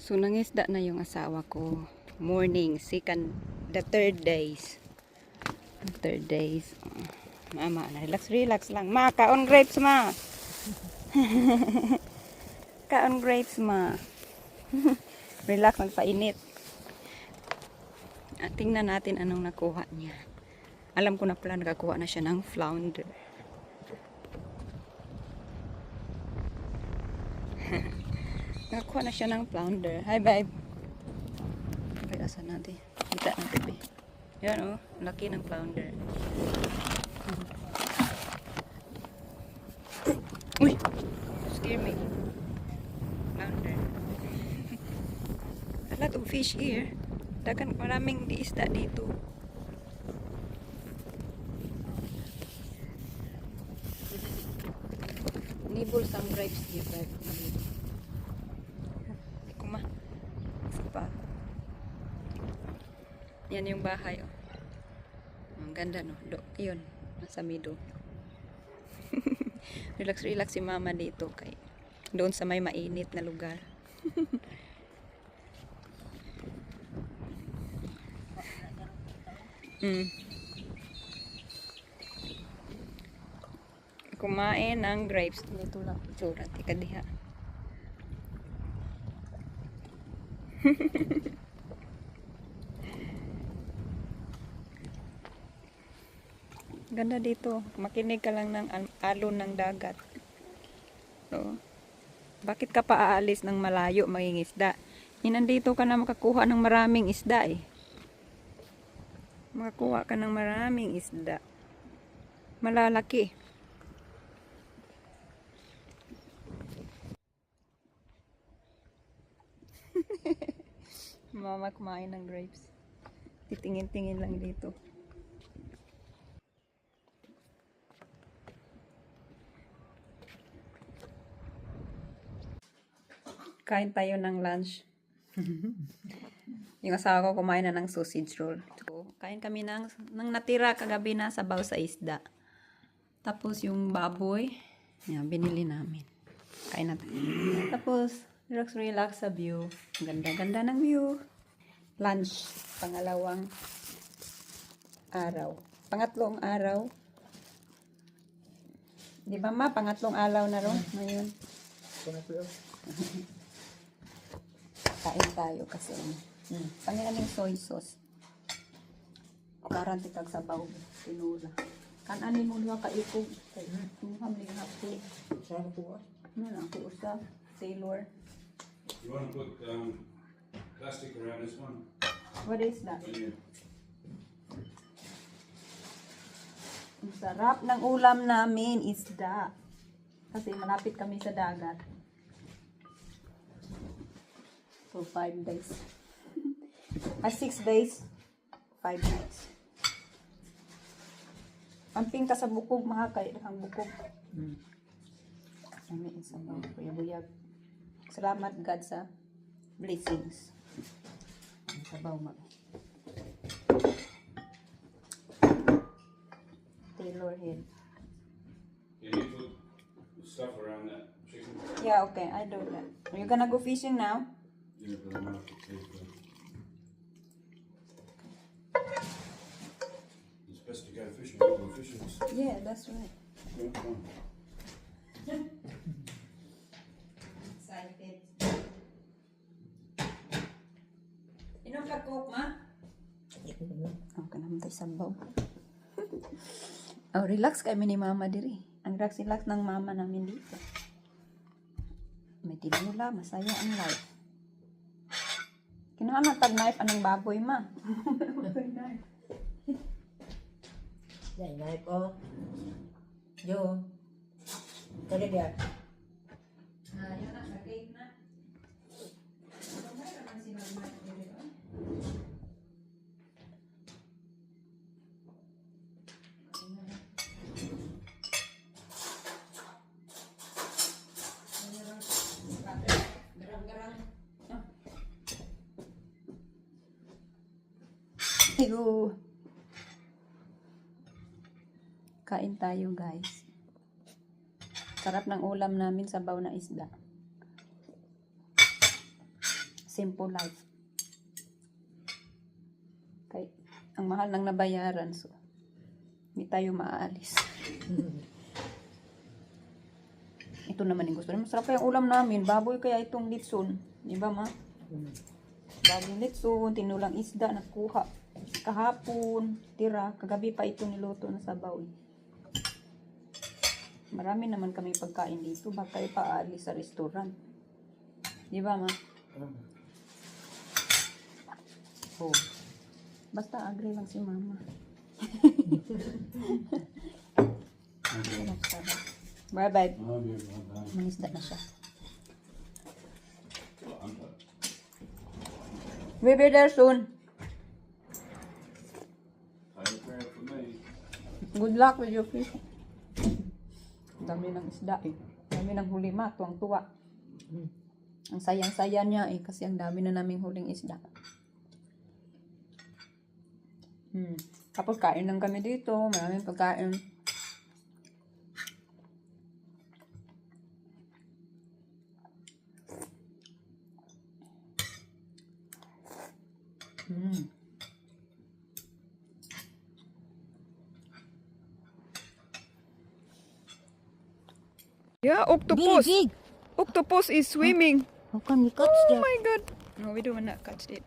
So, nangisda na yung asawa ko. Morning, the third days. Mama, relax lang. Ma, kaon grapes, ma. Kaon grapes, ma. Relax, magpainit. At tingnan natin anong nakuha niya. Alam ko na pala nakakuha na siya ng flounder. Nakakuha na siya ng flounder. Hi, babe. Okay, asan natin? Kita natin, babe. Yan, oh. Laki ng flounder. Uy! Scare me. Flounder. A lot of fish here. Maraming isda dito. Nibble some grapes here, babe. Kuma. Sapa. Yan yung bahay, oh. Ang ganda, no? Yun. Nasa middle. Relax si mama dito kay doon sa may mainit na lugar. Kumain ng grapes. Dito lang itsura. Tika diha. Ganda dito. Makinig ka lang ng alon ng dagat. So, bakit ka pa aalis ng malayo mangingisda? Nandito ka na makakuha ng maraming isda eh. Makakuha ka ng maraming isda. Malalaki. Mama kumain ng grapes. Titingin-tingin lang dito. Kain tayo ng lunch. Yung asawa ko kumain na ng sausage roll. So, kain kami ng natira kagabi na sabaw sa isda. Tapos yung baboy, yan, binili namin. Kain natin. Tapos, relax sa view. Ganda-ganda ng view. Lunch, pangatlong araw. Di ba ma, pangatlong araw na ron ngayon. Kain tayo kasi pangyalan yung soy sauce. Karan tikag sabaw, tinula. Kan-ani mo duha ka ikog. Kung hamling hapon. Saan po ah? Ano ako usap, Taylor. You want to put plastic around this one? What is that? Yeah. Ang sarap ng ulam namin, isda. Kasi malapit kami sa dagat. So, 5 days. 6 days, 5 nights. Pamping ka sa bukog, mga ang bukog. Kami isa ba, buyag. Salamat God sa blessings. Ang sabaw mo. Taylor head. Can you put the stuff around that chicken? Yeah, okay, I do that. Are you gonna go fishing now? Yeah, but I'm gonna have to take It's best to go fishing with the fishes. Yeah, that's right. Yeah, fine. Excited. Inom ka coke, ma? Okay naman tayo sabaw. Oh, relax kami ni mama diri. Ang relax ng mama namin dito. May tinula, masaya ang life. Kinahan tag-knife anong baboy, ma? Yan, knife oh. Jo. Kali dia. Yun na, nag-cake na. Mayroon naman si mama diri. Hello. Kain tayo, guys. Sarap ng ulam namin, sabaw na isda. simple life. Kay, ang mahal ng nabayaran, so, hindi tayo maaalis. Ito naman yung gusto. Masarap pa yung ulam namin. Baboy kaya itong litson. Di ba, ma? Baboy litson, tinulang isda, nakuha. Kahapon, tira. Kagabi pa ito niluto na sabaw. Marami naman kami pagkain dito. Baka kayo pa aalis sa restaurant. Di ba, ma? Oh. Basta agree lang si mama. Sarap. Bye-bye. Manisda na siya. We'll be there soon. Good luck with your fish. Dami ng isda eh. Dami ng huli, ma. Tuwang-tuwa. Ang sayang-saya niya eh. Kasi ang dami na naming huling isda. Tapos kain lang kami dito. Maraming pagkain. Yeah, octopus. Big. Octopus is swimming. How come you catch Oh that? my god. No, we don't want to catch it.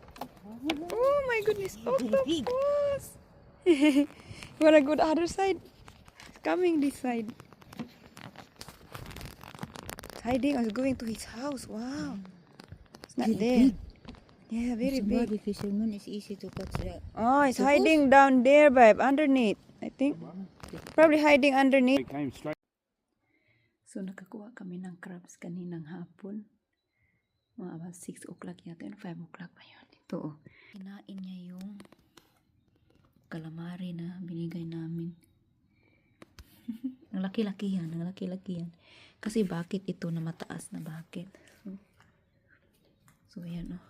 Oh my goodness. Very big. Octopus. You want to go the other side? It's coming this side. It's hiding. I was going to his house. Wow. It's not there. Yeah, very big. Fisherman is easy to catch that. Oh, it's hiding down there, babe. Underneath. I think. Probably hiding underneath. It came straight. So, nakakuha kami ng crabs kaninang hapon. Mga about 6 o'clock yata yun. 5 o'clock pa yun. Ito, oh. Kinain niya yung calamari na binigay namin. Ang laki-laki yan. Ang laki-laki yan. Kasi bakit ito na mataas na bakit? So yan, oh.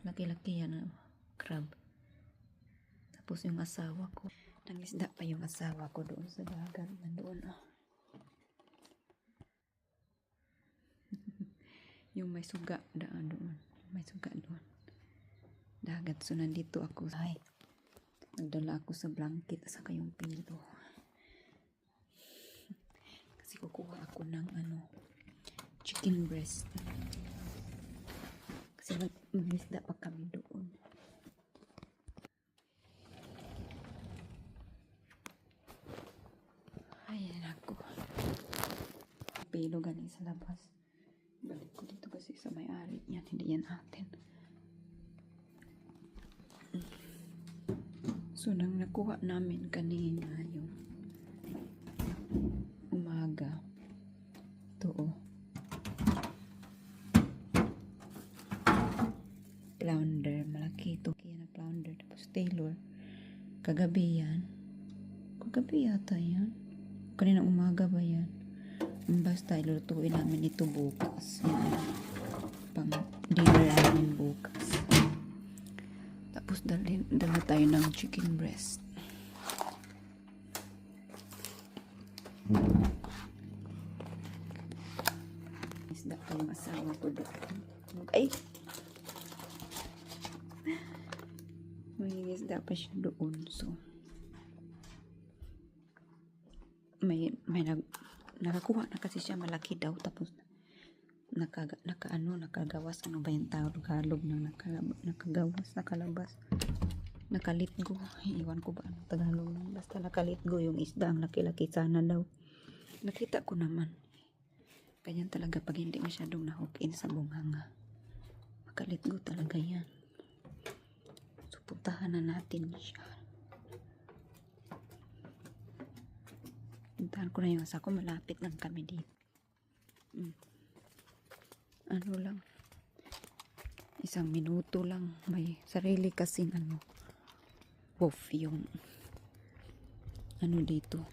Laki-laki yan, oh. Crab. Tapos yung asawa ko. Nangisda pa yung asawa ko doon sa dagat. Nandoon, oh. Yung may suga daan doon. May suga doon. Dagat. So, nandito ako. Ay, nagdala ako sa blanket at saka yung pilo. Kasi kukuha ako ng chicken breast. Kasi nag-isda pa kami doon. Ayan ako. Pilo galing sa labas. Balik ko dito kasi sa may-ari yan. Hindi yan atin. So, nang nakuha namin kanina yung umaga. Ito, oh. Flounder. Malaki ito. Kaya na flounder. Tapos Taylor. Kagabi yan. Kagabi yata yan. Kaninang umaga ba yan? Basta ilutuin namin ito bukas. Yan. Pang dinner namin bukas. Tapos dala tayo ng chicken breast. Isda pa yung asawa ko doon. Ay! May isda pa siya doon. So, nakakuha na kasi siya, malaki daw, tapos nakagawas, ano ba yung Tagalog ng nakagawas, nakalabas, nakalitgo, iwan ko ba ano Tagalog ng, basta nakalitgo yung isda, ang laki-laki sana daw. Nakita ko naman, ganyan talaga pag hindi masyadong nahook in sa bunganga, makalitgo talaga yan. So, puntahan na natin siya. Puntahan ko na yung asa ko. Malapit lang kami dito. Ano lang. 1 minuto lang. May sarili kasing wolf yung dito.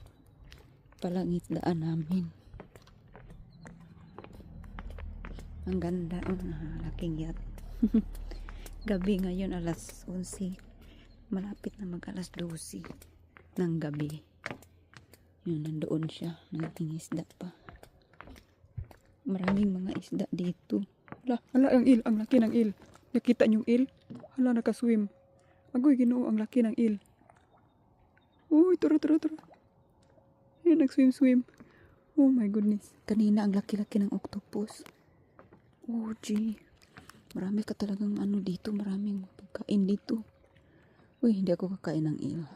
Palangit daan namin. Ang ganda. Laking yat. Gabi ngayon alas 11. Malapit na mag alas 12 ng gabi. Yun, nandoon siya. Nagtingisda pa. Maraming mga isda dito. Hala, ang il. Ang laki ng il. Nakita niyong eel? Hala, nakaswim. Agoy, Ginoo, ang laki ng eel. Uy, tara. Ayan, nag-swim. Oh my goodness. Kanina, ang laki-laki ng octopus. Oh, gee. Marami ka talagang ano dito. Maraming pagkain dito. Uy, hindi ako kakain ng eel.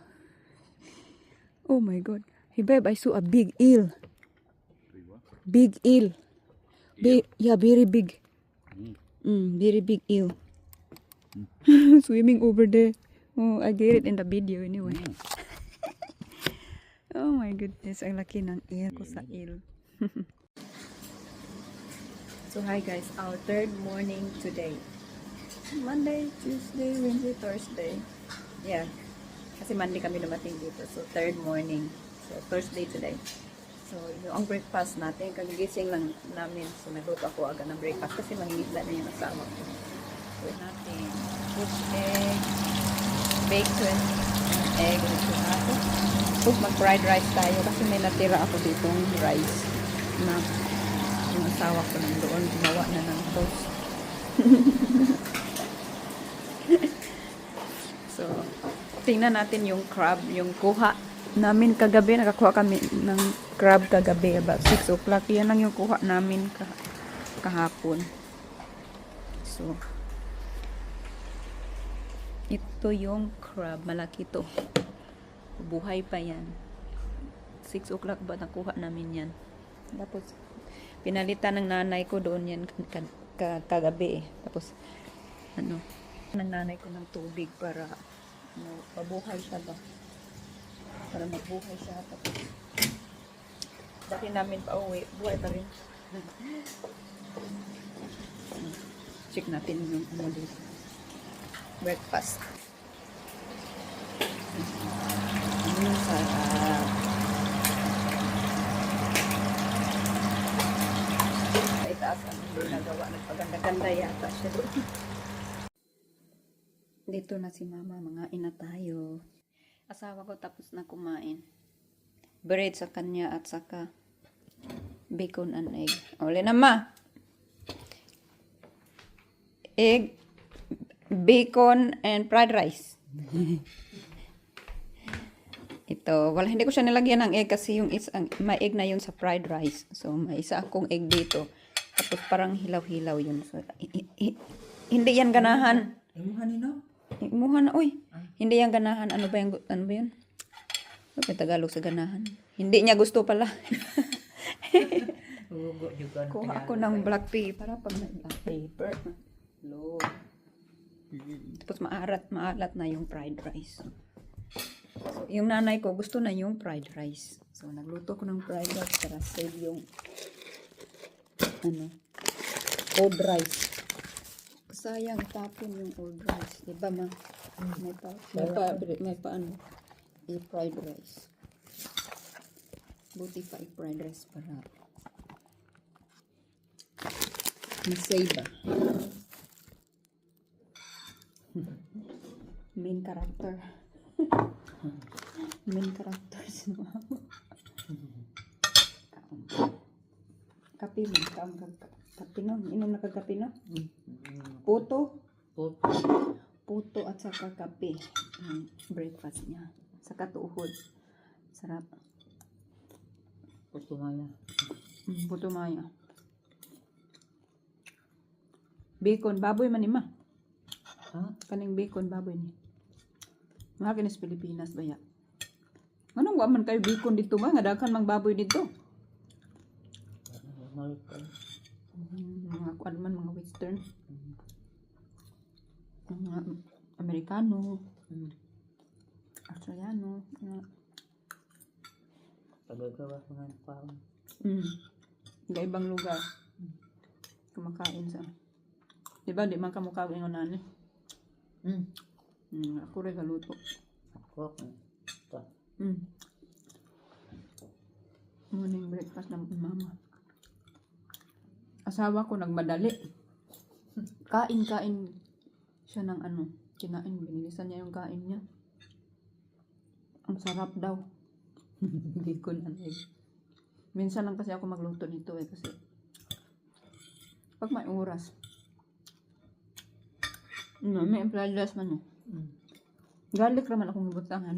Oh my God. Hey, babe, I saw a big eel. Big eel. Yeah, very big. Very big eel. Swimming over there. Oh, I get it in the video anyway. Oh my goodness, ang laki ng eel ko sa eel. So hi guys, our third morning today. Monday, Tuesday, Wednesday, Thursday. Yeah. Kasi Monday kami dumating dito. So third morning. So Thursday today. So yung ang breakfast natin, kagigising lang namin. So nagluto ako agad ng breakfast kasi mangingisda na yung asawa ko. So natin, poached egg, bacon, egg, ako. Tapos mag-fried rice tayo kasi may natira ako ditong rice na yung asawa ko nandoon gumawa na ng toast. So, tingnan natin yung crab, yung kuha namin kagabi. Nakakuha kami ng crab kagabi about 6 o'clock. Yan lang yung kuha namin kahapon. So, ito yung crab. Malaki to. Buhay pa yan. 6 o'clock ba nakuha namin yan. Tapos, pinalitan ng nanay ko doon yan kagabi eh. Tapos, ng nanay ko ng tubig para pabuhay siya ba. Para magbuhay siya. Tapos, dati namin pa uwi. Buhay pa rin. Check natin yung dito. Breakfast. Sarap. Itaas ang ginagawa. Nagpaganda-ganda yata siya doon. Dito na si mama. Mga ina tayo. Asawa ko tapos na kumain. Bread sa kanya at saka bacon and egg. Uli na ma. Egg, bacon, and fried rice. Ito, wala, hindi ko siya nilagyan ng egg kasi yung may egg na yun sa fried rice. So, may isa akong egg dito. Tapos parang hilaw-hilaw yun. So, hindi yan ganahan. Imuhan na, uy. Hindi yan ganahan. Ano ba yun? Ano ba Tagalog sa ganahan? Hindi niya gusto pala. Kuha ako ng black paper pag may black paper. Low. Tapos maalat na yung fried rice. So, yung nanay ko gusto na yung fried rice. So, nagluto ko ng fried rice para save yung old rice. Sayang itapon yung old rice. Diba ma? May pa i-fried rice. Buti pa i-fried rice para masave ba? Main character. Main characters. Kape mo. Kape no? Inom na kagapi no? Puto at saka kape. Breakfast niya. Saka tuhod. Sarap. Puto maya. Bacon. Baboy man ima. Kaning bacon baboy ni. Mga kinis Pilipinas ba ya? Anong waman kayo bacon dito ba? Nga daghan mang baboy dito. Mga kuan man, mga western. Mga Amerikano. Australiano. Pagagawa ko ng farm. Ibang lugar. Kumakain sa. Diba, di man kamukha ng nani? Ako rin kaluto. Ako. Ito. Morning breakfast ng mama. Asawa ko nagmadali. Kain siya ng kinain. Binilisan niya yung kain niya. Ang sarap daw. Bacon and egg. Minsan lang kasi ako magluto nito kasi pag may oras. May empladas man. Garlic raman akong ibutangan.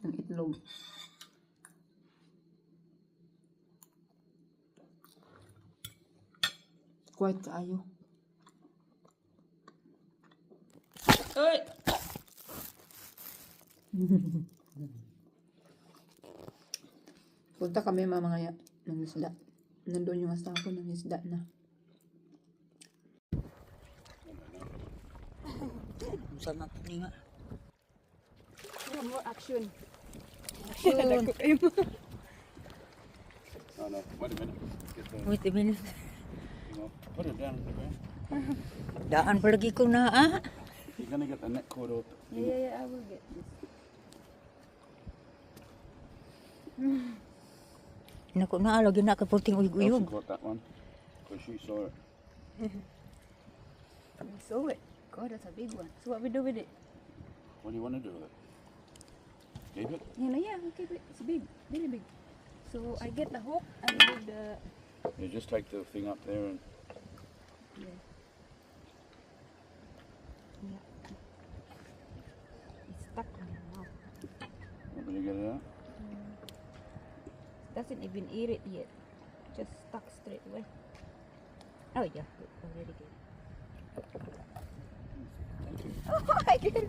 Ang itlog. Quite kaayo. Ay! Punta kami mamaya ng isda. Nandun yung asawa ko ng isda na. Sama po nga. More action. Yun. No, no, wait a minute. Get the, Wait a minute. put it down. Okay? Daan pa lagi ko na You're gonna get the neck cord out. Yeah, I will get this. Nako na lagi na ka puting Elsie uyog-uyog. caught that one because she saw it. I saw it. God, that's a big one. So what we do with it? What do you want to do with it? Keep it? Yeah, we keep it. It's big, really big. So I get the hook and with the You just take the thing up there and yeah. It's stuck in your mouth. want me to get it out? Doesn't even eat it yet. Just stuck straight away. Oh yeah, good. Already good. Oh, I get it.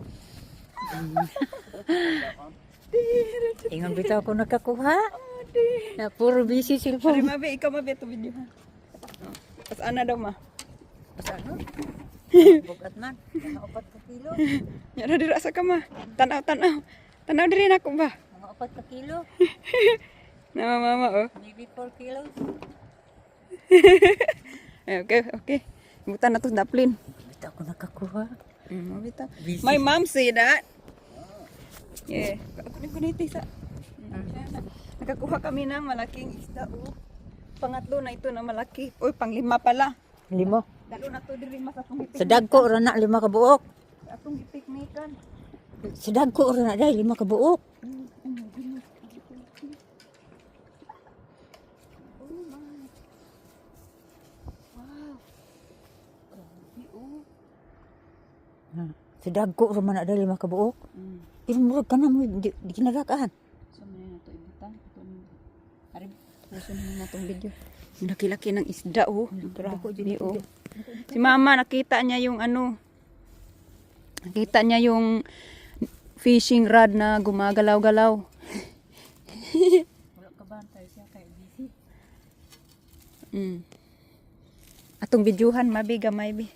Ingon bitaw ko nakakuha. Oh, dear. Na puro busy Sorry, cellphone. mabe, ikaw mabe ito video ha. Tapos ana daw ma. Basta ano? Bugat man. Mga 4 ka kilo. Yan na dira sa kama. Tanaw. Tanaw diri na ko ba? Mga 4 ka kilo. Na mama oh. Maybe 4 kilos. Ay, okay. Butan na to daplin. Bitaw ko nakakuha. Mabita. Busy. My mom say that. Yeah. Kuniti sa. Nakakuha kami ng malaking isda oh. Pangatlo na ito na malaki. Uy, panglima pala. 5. Dalo na to diri mas atong Sa dagko ra na 5 ka buok. atong gipiknikan. Sa dagko ra na dai 5 ka buok. Sa dagko ra man na dai 5 ka buok. Pero murag ka na mo di kinarakaan. So, may na to ibutan. Ari, pusun mo na tong video. Ang laki-laki ng isda, oh. Grabe, oh. Si mama, nakita niya yung ano. Nakita niya yung fishing rod na gumagalaw-galaw. Wala ka bantay siya kay busy. Atong videohan, mabi, gamay, bi.